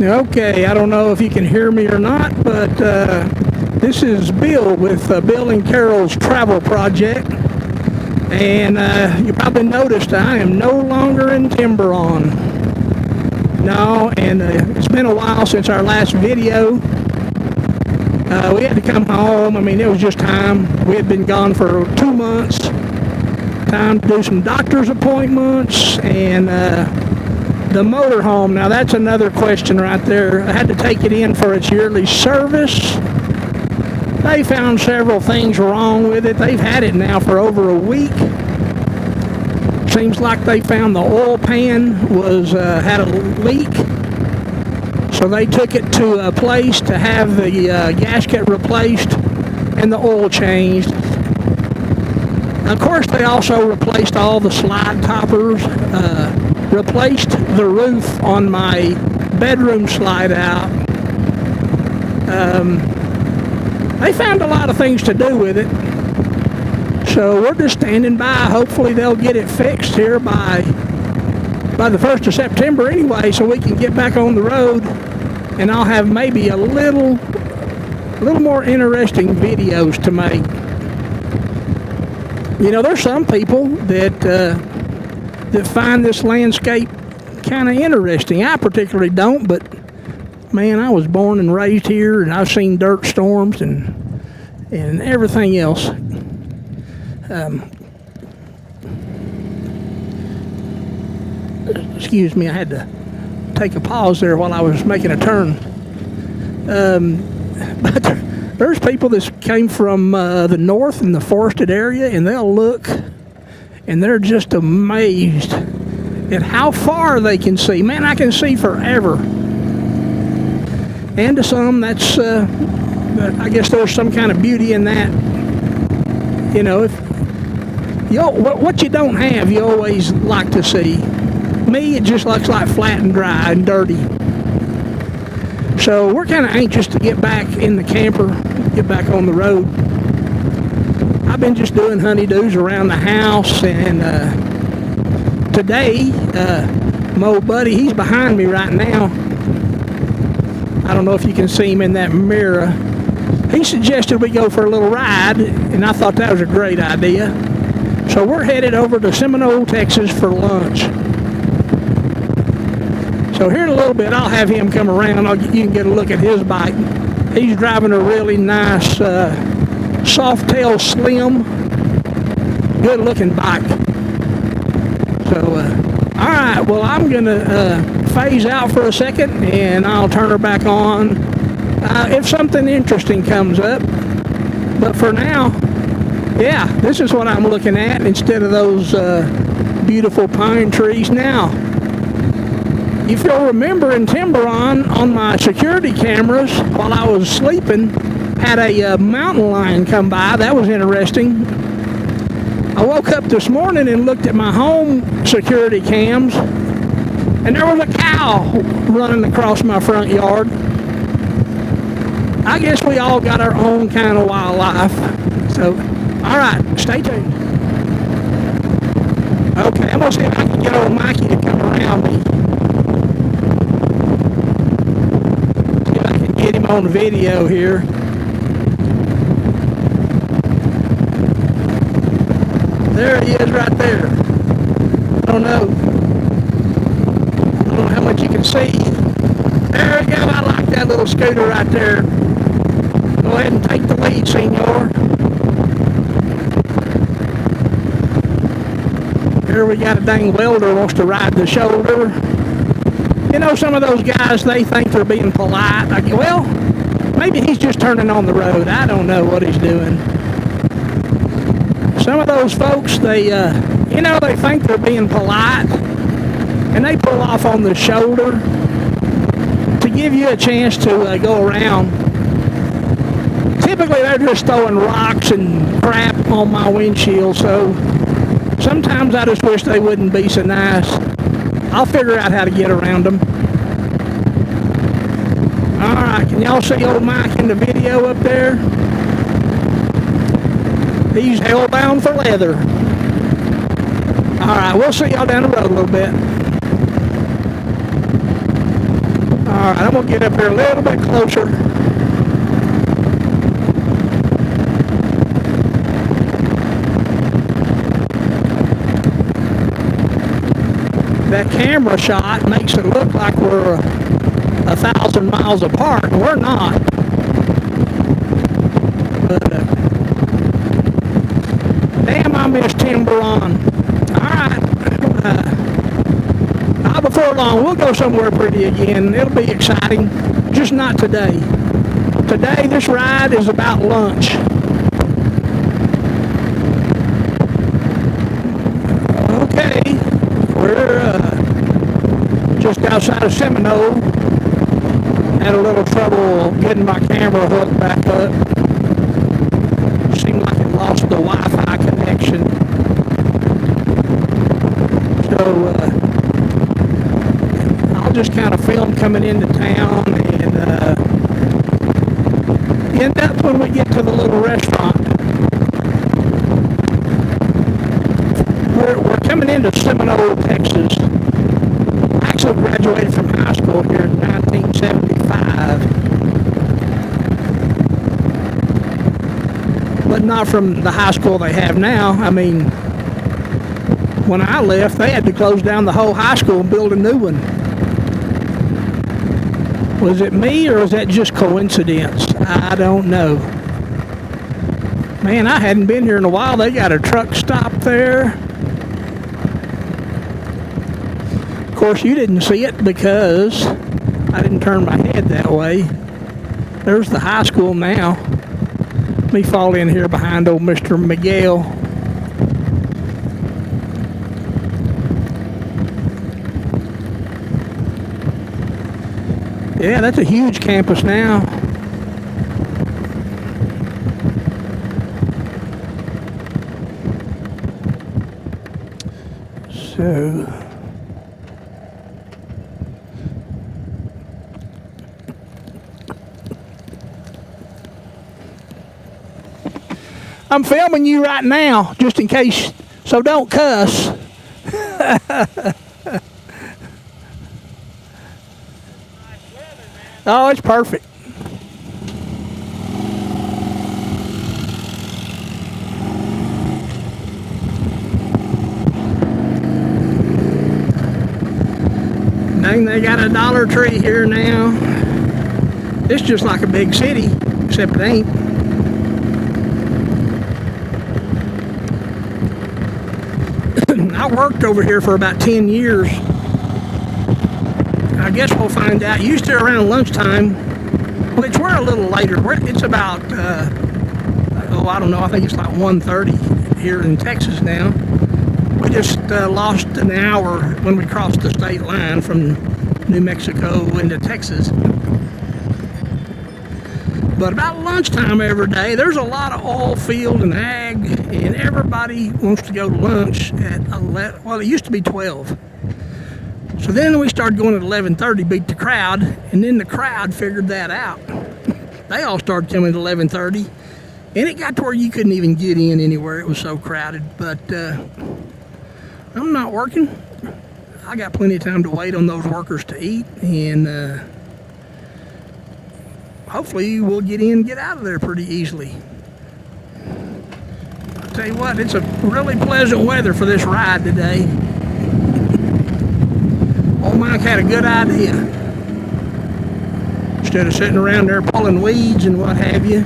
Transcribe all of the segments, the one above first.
Okay, I don't know if you can hear me or not, but this is Bill with Bill and Carol's Travel Project. And you probably noticed I am no longer in Tiburon. No, and it's been a while since our last video. We had to come home. I mean, it was just time. We had been gone for 2 months. Time to do some doctor's appointments and the motorhome. Now, that's another question right there. I had to take it in for its yearly service. They found several things wrong with it. They've had it now for over a week. Seems like they found the oil pan was had a leak. So they took it to a place to have the gasket replaced and the oil changed. Of course, they also replaced all the slide toppers, replaced the roof on my bedroom slide out. They found a lot of things to do with it. So we're just standing by. Hopefully they'll get it fixed here by the 1st of September anyway, so we can get back on the road, and I'll have maybe a little more interesting videos to make. You know, there's some people that find this landscape kind of interesting. I particularly don't, but man, I was born and raised here, and I've seen dirt storms and everything else. Excuse me, I had to take a pause there while I was making a turn. But there's people that came from the north in the forested area, and they'll look and they're just amazed at how far they can see. Man, I can see forever. And to some, that's I guess there's some kind of beauty in that. You know, if what you don't have, you always like to see. Me, it just looks like flat and dry and dirty. So we're kind of anxious to get back in the camper, get back on the road. I've been just doing honeydews around the house, and today, my old buddy, he's behind me right now. I don't know if you can see him in that mirror. He suggested we go for a little ride, and I thought that was a great idea. So we're headed over to Seminole, Texas for lunch. So here in a little bit, I'll have him come around. You can get a look at his bike. He's driving a really nice Softail Slim, good-looking bike. So, all right, well, I'm going to phase out for a second, and I'll turn her back on if something interesting comes up. But for now, yeah, this is what I'm looking at instead of those beautiful pine trees now. If you'll remember, in Tiburon, on my security cameras, while I was sleeping, had a mountain lion come by. That was interesting. I woke up this morning and looked at my home security cams, and there was a cow running across my front yard. I guess we all got our own kind of wildlife. So, all right, stay tuned. Okay, I'm going to see if I can get old Mikey to come around me. See if I can get him on the video here. There he is right there. I don't know how much you can see. There we go. I like that little scooter right there. Go ahead and take the lead, senor. Here we got a dang welder wants to ride the shoulder. You know, some of those guys, they think they're being polite. Well, maybe he's just turning on the road. I don't know what he's doing. Some of those folks, they think they're being polite, and they pull off on the shoulder to give you a chance to go around. Typically, they're just throwing rocks and crap on my windshield, so sometimes I just wish they wouldn't be so nice. I'll figure out how to get around them. All right, can y'all see old Mike in the video up there? He's hellbound for leather. All right, we'll see y'all down the road a little bit. All All right, I'm gonna get up here a little bit closer. That camera shot makes it look like we're 1,000 miles apart, and we're not. But damn, I miss Timberlawn. All right. Not before long, we'll go somewhere pretty again. It'll be exciting, just not today. Today, this ride is about lunch. Okay, we're just outside of Seminole. Had a little trouble getting my camera hooked back up. Seemed like it lost the Wi-Fi connection. So I'll just kind of film coming into town and end up when we get to the little restaurant. We're coming into Seminole, Texas. I actually graduated from high school here in 1975. But not from the high school they have now. I mean, when I left, they had to close down the whole high school and build a new one. Was it me, or was that just coincidence? I don't know. Man, I hadn't been here in a while. They got a truck stop there. Of course, you didn't see it because I didn't turn my head that way. There's the high school now. Let me fall in here behind old Mr. Miguel. Yeah, that's a huge campus now. So I'm filming you right now, just in case, so don't cuss. Oh, it's perfect. Dang, they got a Dollar Tree here now. It's just like a big city, except it ain't. I worked over here for about 10 years. I guess we'll find out. Used to around lunchtime, which we're a little later. It's about, I don't know, I think it's like 1:30 here in Texas now. We just lost an hour when we crossed the state line from New Mexico into Texas. But about lunchtime every day, there's a lot of oil field and ag, and everybody wants to go to lunch at 11. Well, it used to be 12. So then we started going at 11:30, beat the crowd, and then the crowd figured that out. They all started coming at 11:30, and it got to where you couldn't even get in anywhere. It was so crowded. But I'm not working. I got plenty of time to wait on those workers to eat, and hopefully we'll get in and get out of there pretty easily. I'll tell you what, it's a really pleasant weather for this ride today. Old Mike had a good idea. Instead of sitting around there pulling weeds and what have you,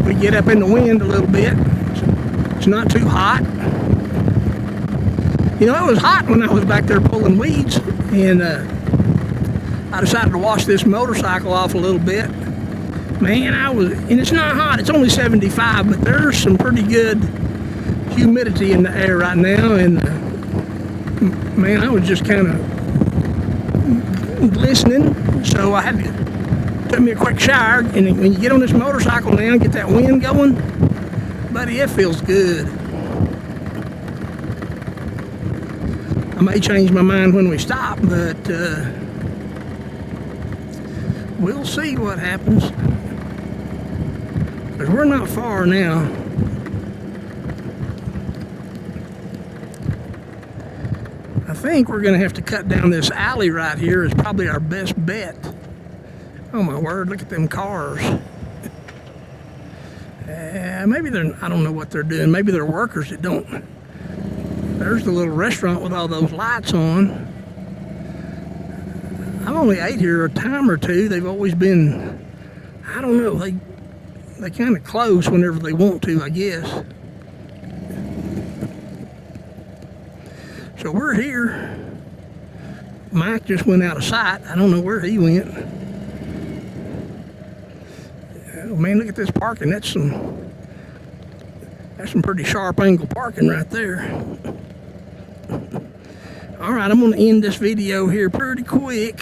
we get up in the wind a little bit. It's not too hot. You know, it was hot when I was back there pulling weeds, and I decided to wash this motorcycle off a little bit. Man, and it's not hot, it's only 75, but there's some pretty good humidity in the air right now, and man, I was just kind of glistening, so I had to took me a quick shower, and when you get on this motorcycle now and get that wind going, buddy, it feels good. I may change my mind when we stop, but we'll see what happens. Because we're not far now. I think we're going to have to cut down this alley right here is probably our best bet. Oh my word, look at them cars. Maybe they're, I don't know what they're doing. Maybe they're workers that don't. There's the little restaurant with all those lights on. I've only ate here a time or two. They've always been, I don't know, they kind of close whenever they want to, I guess. So we're here. Mike just went out of sight. I don't know where he went. Oh man, look at this parking. That's some pretty sharp angle parking right there. All right, I'm going to end this video here pretty quick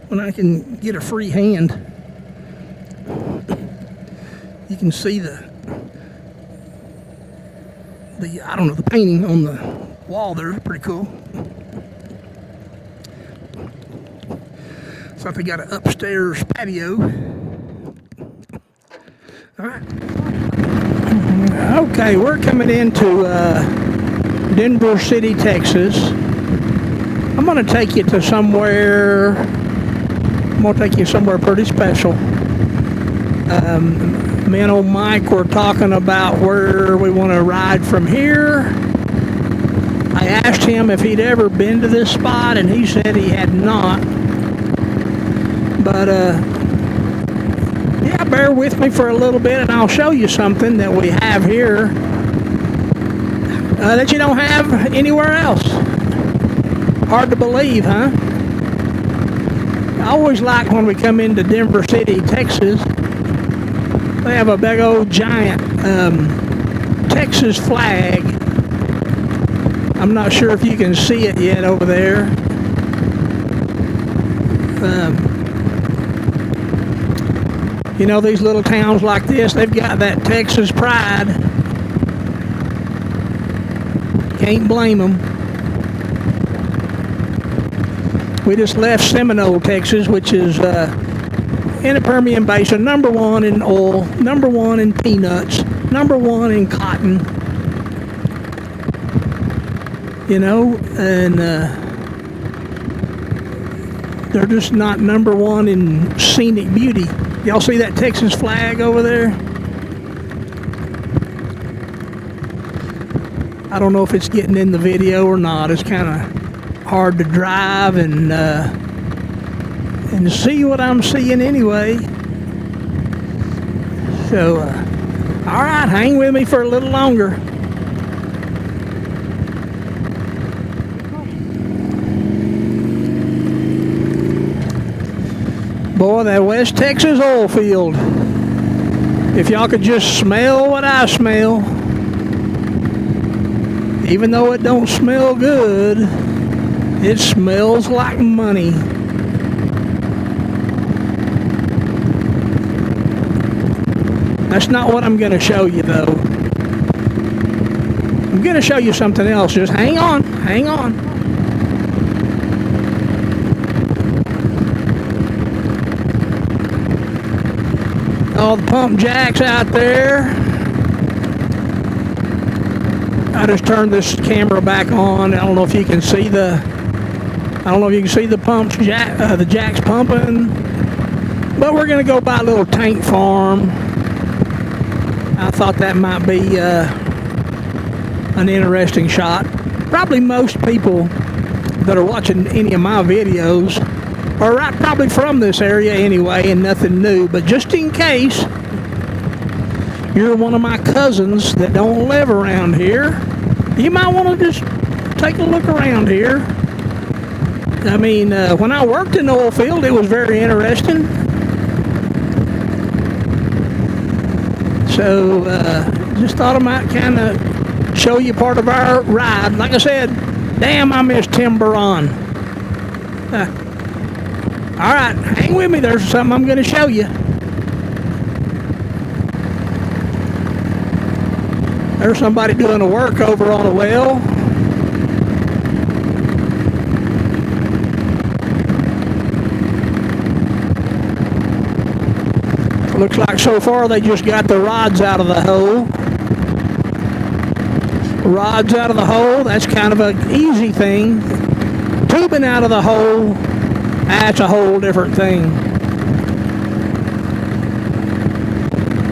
when I can get a free hand. You can see the I don't know, the painting on the wall there is pretty cool. Looks like they got an upstairs patio. All right. Okay, we're coming into Denver City, Texas. I'm going to take you to somewhere. I'm going to take you somewhere pretty special. Me and old Mike were talking about where we want to ride from here. I asked him if he'd ever been to this spot, and he said he had not. But yeah, bear with me for a little bit, and I'll show you something that we have here that you don't have anywhere else. Hard to believe, huh? I always like when we come into Denver City, Texas. They have a big old giant Texas flag. I'm not sure if you can see it yet over there. You know, these little towns like this, they've got that Texas pride. Can't blame them. We just left Seminole, Texas, which is in the Permian Basin, #1 in oil, #1 in peanuts, #1 in cotton. You know, and they're just not #1 in scenic beauty. Y'all see that Texas flag over there? I don't know if it's getting in the video or not. It's kind of hard to drive and see what I'm seeing anyway. So, all right, hang with me for a little longer. Boy, that West Texas oil field. If y'all could just smell what I smell, even though it don't smell good, it smells like money. That's not what I'm going to show you, though. I'm going to show you something else. Just hang on, hang on. All the pump jacks out there. I just turned this camera back on. I don't know if you can see the pumps, the jacks pumping. But we're gonna go by a little tank farm. I thought that might be an interesting shot. Probably most people that are watching any of my videos are probably from this area anyway, and nothing new. But just in case you're one of my cousins that don't live around here, you might want to just take a look around here. I mean, when I worked in the oil field, it was very interesting. So, just thought I might kind of show you part of our ride. Like I said, damn, I miss Tim Baron. All right, hang with me. There's something I'm going to show you. There's somebody doing a work over on a well. Looks like so far they just got the rods out of the hole. Rods out of the hole, that's kind of an easy thing. tubing out of the hole, that's a whole different thing.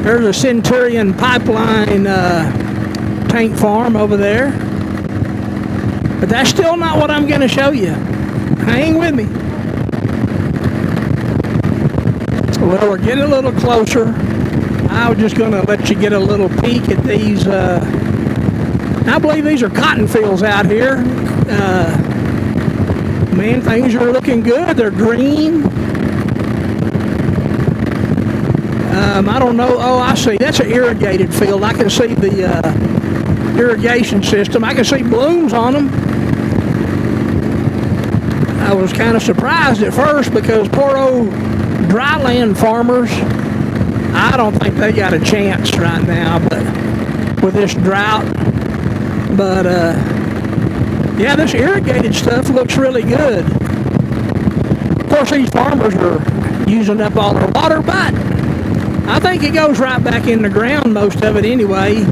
There's a Centurion pipeline tank farm over there. But that's still not what I'm going to show you. Hang with me. Well, we're getting a little closer. I was just going to let you get a little peek at these. I believe these are cotton fields out here. Man, things are looking good. They're green. I don't know. Oh, I see. That's an irrigated field. I can see the irrigation system. I can see blooms on them. I was kind of surprised at first because poor old dryland farmers, I don't think they got a chance right now, but with this drought. But yeah, this irrigated stuff looks really good. Of course, these farmers are using up all their water, but I think it goes right back in the ground, most of it anyway.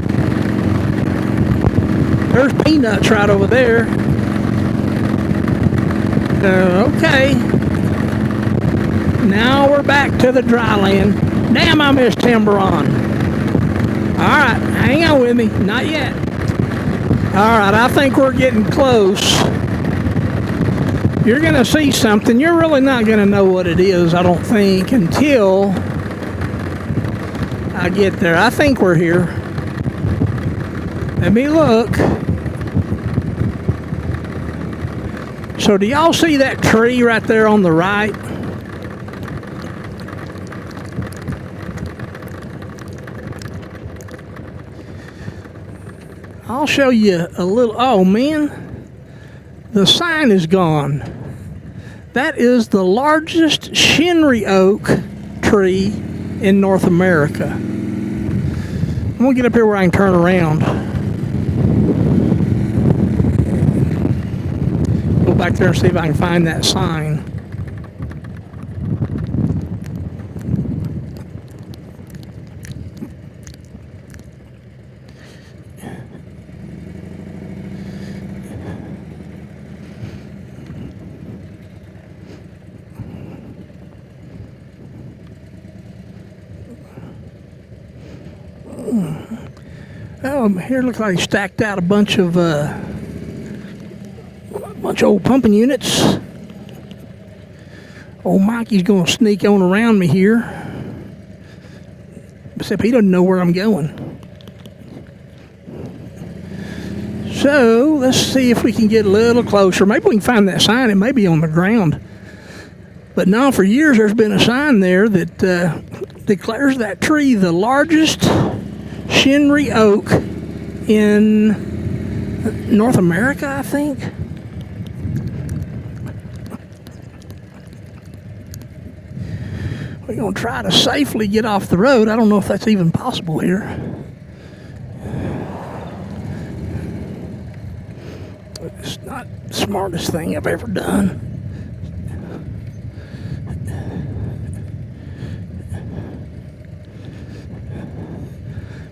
There's peanuts right over there. Okay. Now we're back to the dry land. Damn, I missed timber on. Alright, hang on with me. Not yet. Alright, I think we're getting close. You're going to see something. You're really not going to know what it is, I don't think, until I get there. I think we're here. Let me look. So do y'all see that tree right there on the right? I'll show you a little. Oh man, the sign is gone. That is the largest Shinri oak tree in North America. I'm gonna get up here where I can turn around. Go back there and see if I can find that sign. Oh, here looks like he stacked out a bunch of old pumping units. Old Mikey's gonna sneak on around me here. Except he doesn't know where I'm going. So let's see if we can get a little closer. Maybe we can find that sign. It may be on the ground. But no, for years there's been a sign there that declares that tree the largest Shinri oak in North America, I think. We're going to try to safely get off the road. I don't know if that's even possible here. It's not the smartest thing I've ever done.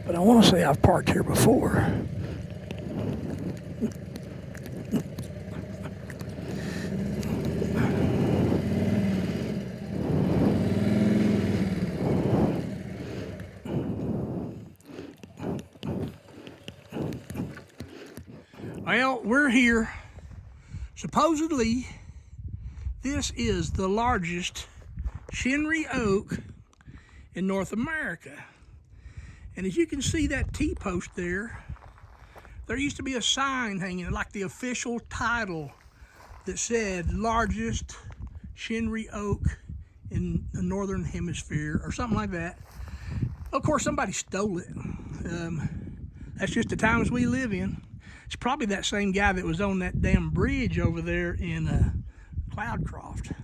But I want to say I've parked here before. Well, we're here. Supposedly, this is the largest Shinri oak in North America. And as you can see that T-post there, there used to be a sign hanging, like the official title that said largest Shinri oak in the Northern Hemisphere or something like that. Of course, somebody stole it. That's just the times we live in. It's probably that same guy that was on that damn bridge over there in Cloudcroft.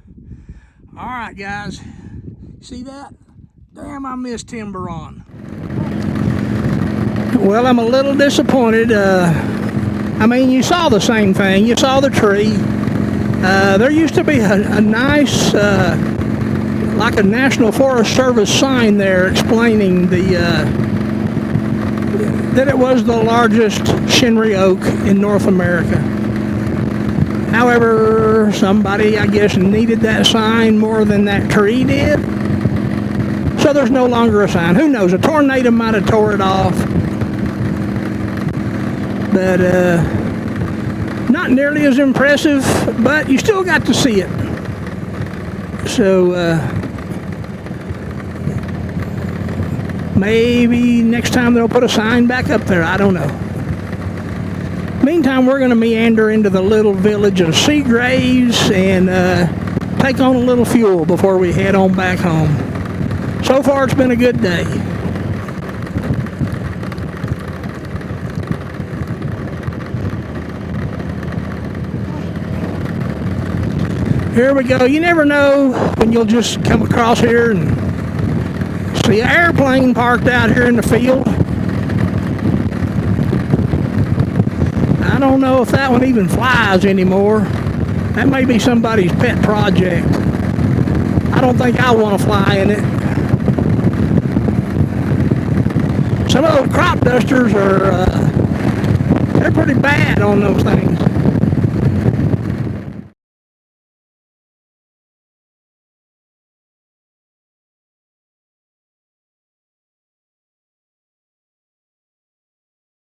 All right, guys, see that? Damn, I missed timber on. Well, I'm a little disappointed. I mean, you saw the same thing. You saw the tree. There used to be a nice, like a National Forest Service sign there explaining that it was the largest Shinri oak in North America. However, somebody, I guess, needed that sign more than that tree did. So there's no longer a sign. Who knows? A tornado might have tore it off. But not nearly as impressive, but you still got to see it. So maybe next time they'll put a sign back up there. I don't know. Meantime, we're going to meander into the little village of Seagraves and take on a little fuel before we head on back home. So far, it's been a good day. Here we go. You never know when you'll just come across here and see an airplane parked out here in the field. I don't know if that one even flies anymore. That may be somebody's pet project. I don't think I want to fly in it. Some of those crop dusters are, they're pretty bad on those things.